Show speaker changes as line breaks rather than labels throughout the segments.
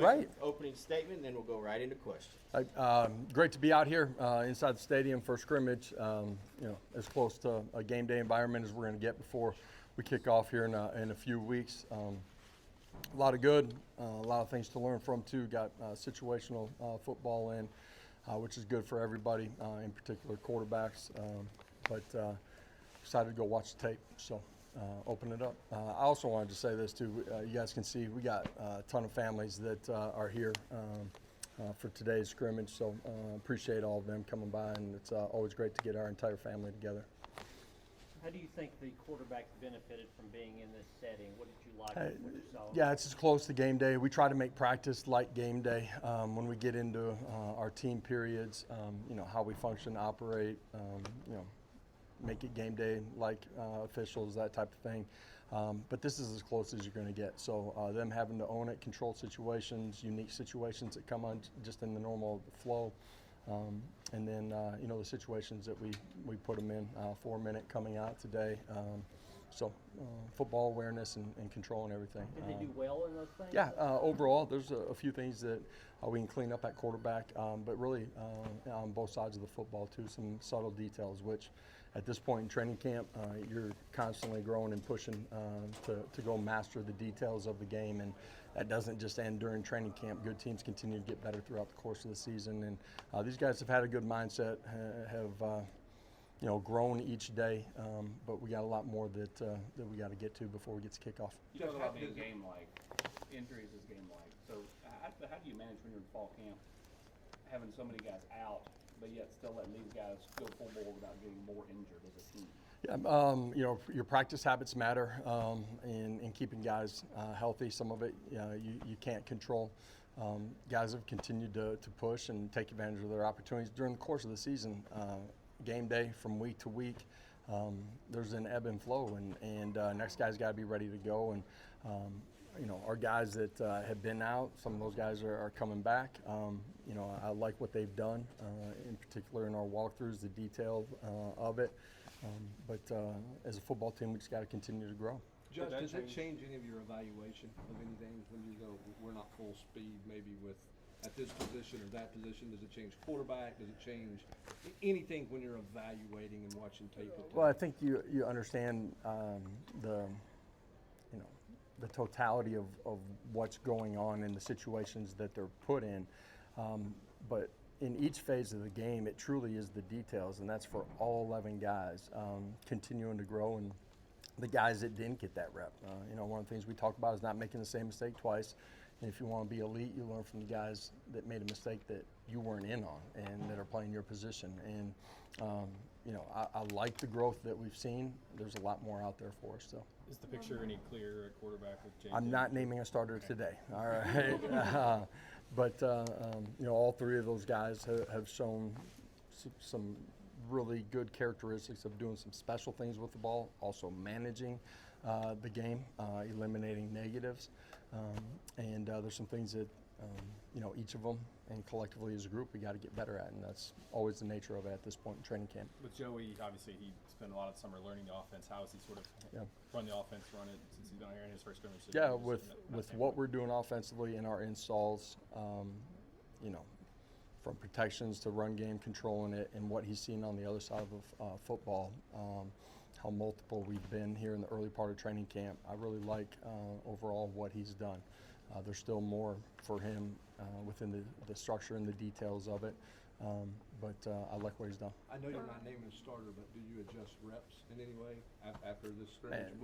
Right.
Opening statement, and then we'll go right into questions.
Great to be out here inside the stadium for scrimmage. As close to a game day environment as we're going to get before we kick off here in a few weeks. A lot of good, a lot of things to learn from too. Got situational football in, which is good for everybody, in particular quarterbacks. But excited to go watch the tape. So. Open it up. I also wanted to say this too. You guys can see we got a ton of families that are here for today's scrimmage. So appreciate all of them coming by, and it's always great to get our entire family together.
How do you think the quarterback benefited from being in this setting? What did you like? What you saw?
Yeah, it's as close to game day. We try to make practice like game day when we get into our team periods. How we function, operate. Make it game day like officials, that type of thing. But this is as close as you're going to get. So them having to own it, control situations, unique situations that come on just in the normal flow. And then, the situations that we put them in, 4-minute coming out today. Football awareness and control and everything.
Did they do well in those things?
Yeah, overall, there's a few things that we can clean up at quarterback, but really on both sides of the football too, some subtle details, which at this point in training camp, you're constantly growing and pushing to go master the details of the game, and that doesn't just end during training camp. Good teams continue to get better throughout the course of the season, and these guys have had a good mindset, have grown each day, but we got a lot more that we got to get to before we get to kickoff.
You talk about being game-like, injuries is game-like. So how do you manage when you're in fall camp, having so many guys out, but yet still letting these guys go full bore without getting more injured as a team?
Yeah, your practice habits matter in keeping guys healthy. Some of it you can't control. Guys have continued to push and take advantage of their opportunities during the course of the season. Game day from week to week, there's an ebb and flow, and next guy's got to be ready to go. And our guys that have been out, some of those guys are coming back. I like what they've done, in particular in our walkthroughs, the detail of it. But as a football team, we just got to continue to grow.
Josh, does it change any of your evaluation of anything when you go, we're not full speed maybe with at this position or that position? Does it change quarterback? Does it change anything when you're evaluating and watching tape?
Well, I think you understand the totality of what's going on in the situations that they're put in. But in each phase of the game, it truly is the details, and that's for all 11 guys continuing to grow. And the guys that didn't get that rep, one of the things we talk about is not making the same mistake twice. And if you want to be elite, you learn from the guys that made a mistake that you weren't in on and that are playing your position. And, I like the growth that we've seen. There's a lot more out there for us still.
Is the picture any clearer at quarterback with James?
I'm not naming a starter today, all right? But all three of those guys have shown some really good characteristics of doing some special things with the ball, also managing the game, eliminating negatives. And there's some things that, each of them and collectively as a group we got to get better at, and that's always the nature of it at this point in training camp.
With Joey, obviously he spent a lot of summer learning the offense. How has he sort of run the offense, run it since he's been here in his first scrimmage?
Yeah, with what we're doing offensively in our installs, from protections to run game, controlling it, and what he's seen on the other side of football, how multiple we've been here in the early part of training camp. I really like overall what he's done. There's still more for him within the structure and the details of it, but I like what he's done.
I know you're not naming a starter, but do you adjust reps in any way after this scrimmage?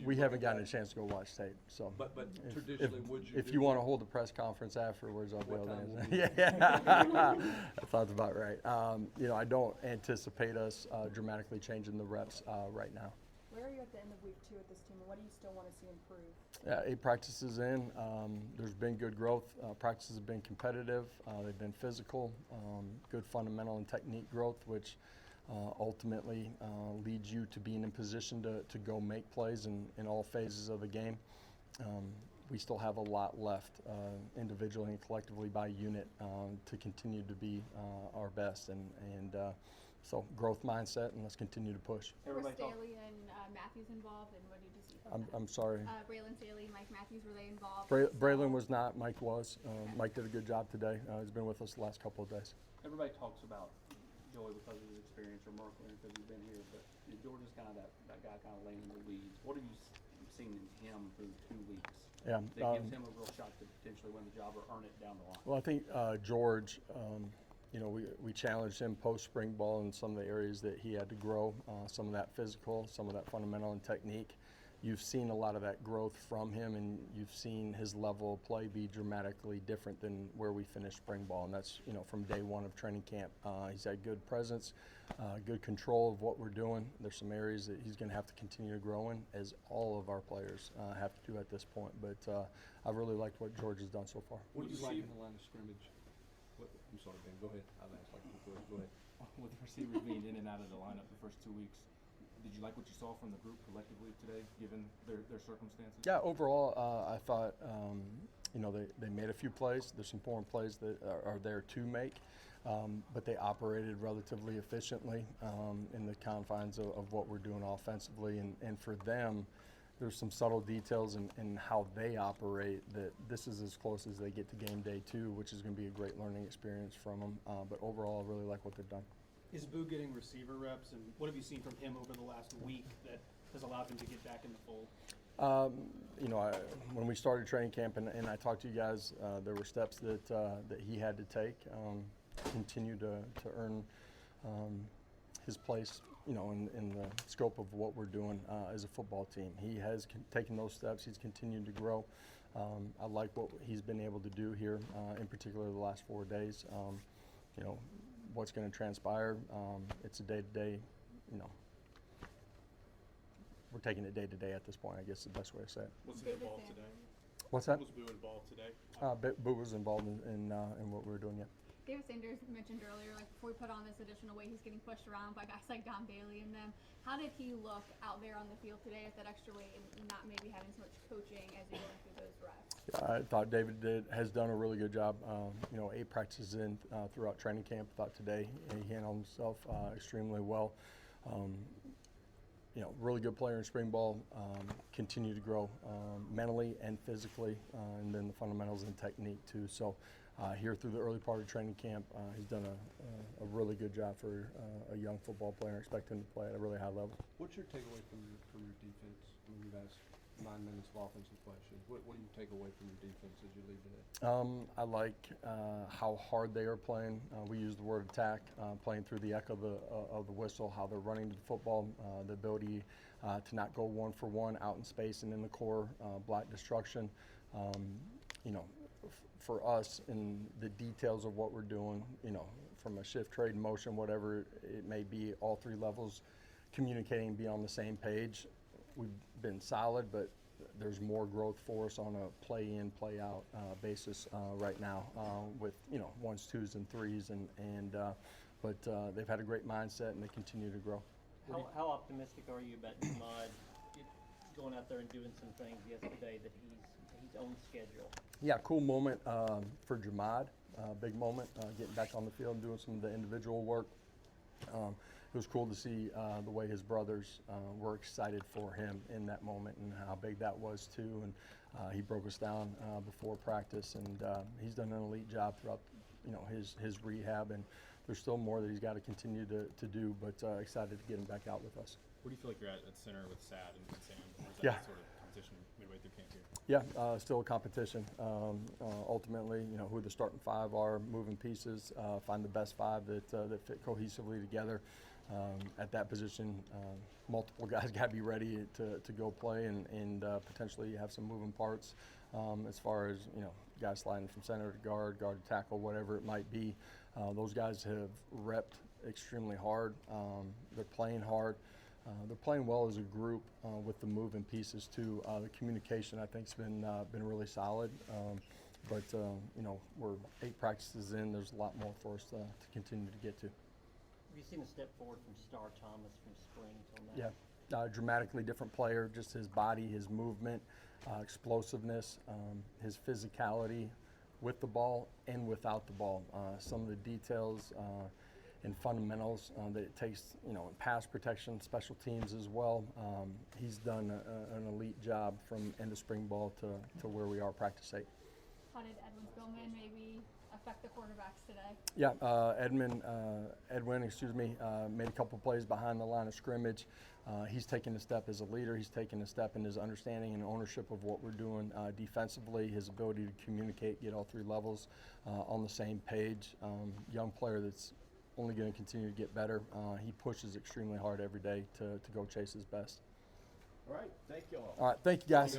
We haven't gotten a chance to go watch tape, so.
But traditionally, would you?
If you want to hold a press conference afterwards, I'll be able to answer.
Yeah,
That sounds about right. I don't anticipate us dramatically changing the reps right now.
Where are you at the end of week 2 at this team, and what do you still want to see improve?
8 practices in. There's been good growth. Practices have been competitive. They've been physical. Good fundamental and technique growth, which ultimately leads you to being in position to go make plays in all phases of the game. We still have a lot left individually and collectively by unit to continue to be our best. So growth mindset, and let's continue to push.
Were Staley and Matthews involved, and what did you see
I'm sorry.
Braylon Staley, Mike Matthews, were they involved?
Braylon was not. Mike was. Mike did a good job today. He's been with us the last couple of days.
Everybody talks about Joey because of his experience, or Merkler because he's been here, but George is kind of that guy kind of laying in the weeds. What have you seen in him through 2 weeks
Yeah.
that gives him a real shot to potentially win the job or earn it down the line?
Well, I think George, we challenged him post spring ball in some of the areas that he had to grow, some of that physical, some of that fundamental and technique. You've seen a lot of that growth from him, and you've seen his level of play be dramatically different than where we finished spring ball, and that's from day one of training camp. He's had good presence, good control of what we're doing. There's some areas that he's going to have to continue to grow in, as all of our players have to do at this point. But I really liked what George has done so far.
What do you like in the line of scrimmage? I'm sorry, Ben, go ahead. I've asked like before. Go ahead.
With the receivers being in and out of the lineup the first 2 weeks, did you like what you saw from the group collectively today, given their circumstances?
Yeah, overall, I thought they made a few plays. There's some important plays that are there to make, but they operated relatively efficiently in the confines of what we're doing offensively. And for them, there's some subtle details in how they operate that this is as close as they get to game day 2, which is going to be a great learning experience from them. But overall, I really like what they've done.
Is Boo getting receiver reps, and what have you seen from him over the last week that has allowed him to get back in the fold?
When we started training camp and I talked to you guys, there were steps that he had to take, continue to earn his place, in the scope of what we're doing as a football team. He has taken those steps. He's continued to grow. I like what he's been able to do here, in particular the last 4 days. What's going to transpire, it's a day-to-day, we're taking it day-to-day at this point, I guess is the best way to say it.
Was he involved today?
What's that?
Was Boo involved today?
Boo was involved in what we were doing, yeah.
David Sanders mentioned earlier, before we put on this additional weight, he's getting pushed around by guys like Don Bailey and them. How did he look out there on the field today at that extra weight and not maybe having so much coaching as you're going through those reps?
Yeah, I thought David has done a really good job. 8 practices in throughout training camp. I thought today he handled himself extremely well. Really good player in spring ball. Continue to grow mentally and physically, and then the fundamentals and technique too. So here through the early part of training camp, he's done a really good job for a young football player. Expect him to play at a really high level.
What's your takeaway from your defense? I mean, you've asked 9 minutes of offensive questions. What do you take away from your defense as you leave today?
I like how hard they are playing. We use the word attack, playing through the echo of the whistle, how they're running to the football, the ability to not go 1-for-1 out in space and in the core, block destruction. For us, in the details of what we're doing, from a shift, trade, motion, whatever it may be, all 3 levels communicating, be on the same page. We've been solid, but there's more growth for us on a play in, play out basis right now with 1s, 2s, and 3s, but they've had a great mindset and they continue to grow.
How optimistic are you about Jamad going out there and doing some things yesterday that he's on schedule?
Yeah, cool moment for Jamad. Big moment, getting back on the field and doing some of the individual work. It was cool to see the way his brothers were excited for him in that moment and how big that was too. And he broke us down before practice, and he's done an elite job throughout, his rehab. And there's still more that he's got to continue to do, but excited to get him back out with us.
Where do you feel like you're at center with Sad and Sam? Or is that
Yeah.
sort of competition midway through camp here?
Yeah, still a competition. Ultimately, who the starting 5 are, moving pieces, find the best 5 that fit cohesively together. At that position, multiple guys got to be ready to go play and potentially have some moving parts as far as, guys sliding from center to guard to tackle, whatever it might be. Those guys have repped extremely hard. They're playing hard. They're playing well as a group with the moving pieces too. The communication, I think, has been really solid. But we're 8 practices in. There's a lot more for us to continue to get to.
Have you seen a step forward from Star Thomas from spring till now?
Yeah, dramatically different player. Just his body, his movement, explosiveness, his physicality with the ball and without the ball. Some of the details and fundamentals that it takes, in pass protection, special teams as well. He's done an elite job from end of spring ball to where we are practice 8.
How did Edwin Spillman maybe affect the quarterbacks today?
Yeah, Edwin, made a couple plays behind the line of scrimmage. He's taken a step as a leader. He's taken a step in his understanding and ownership of what we're doing defensively, his ability to communicate, get all 3 levels on the same page. Young player that's only going to continue to get better. He pushes extremely hard every day to go chase his best.
All right, thank you all.
All right, thank you guys.